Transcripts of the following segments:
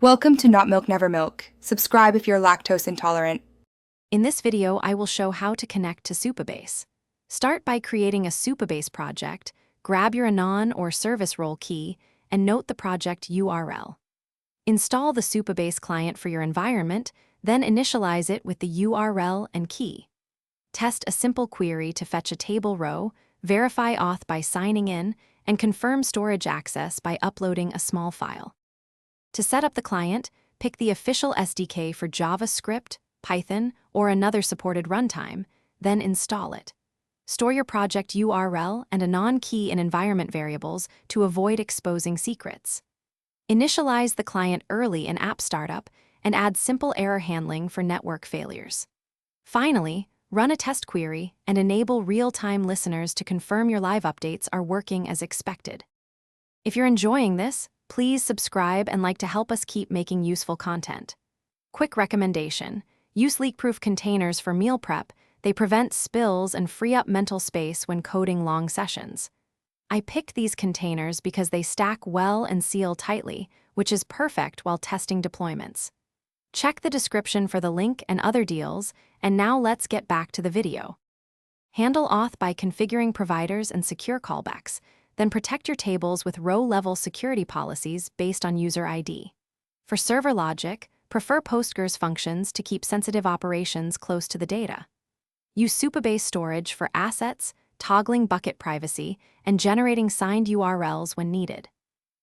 Welcome to Not Milk Never Milk. Subscribe if you're lactose intolerant. In this video, I will show how to connect to Supabase. Start by creating a Supabase project, grab your anon or service role key, and note the project URL. Install the Supabase client for your environment, then initialize it with the URL and key. Test a simple query to fetch a table row, verify auth by signing in, and confirm storage access by uploading a small file. To set up the client, pick the official SDK for JavaScript, Python, or another supported runtime, then install it. Store your project URL and anon key in environment variables to avoid exposing secrets. Initialize the client early in app startup and add simple error handling for network failures. Finally, run a test query and enable real-time listeners to confirm your live updates are working as expected. If you're enjoying this, please subscribe and like to help us keep making useful content. Quick recommendation: use leak-proof containers for meal prep. They prevent spills and free up mental space when coding long sessions. I picked these containers because they stack well and seal tightly, which is perfect while testing deployments. Check the description for the link and other deals, and now let's get back to the video. Handle auth by configuring providers and secure callbacks. Then protect your tables with row-level security policies based on user ID. For server logic, prefer Postgres functions to keep sensitive operations close to the data. Use Supabase storage for assets, toggling bucket privacy, and generating signed URLs when needed.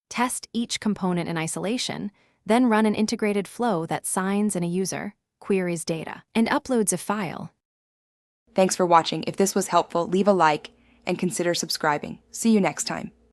Test each component in isolation, then run an integrated flow that signs in a user, queries data, and uploads a file. Thanks for watching. If this was helpful, leave a like and consider subscribing. See you next time.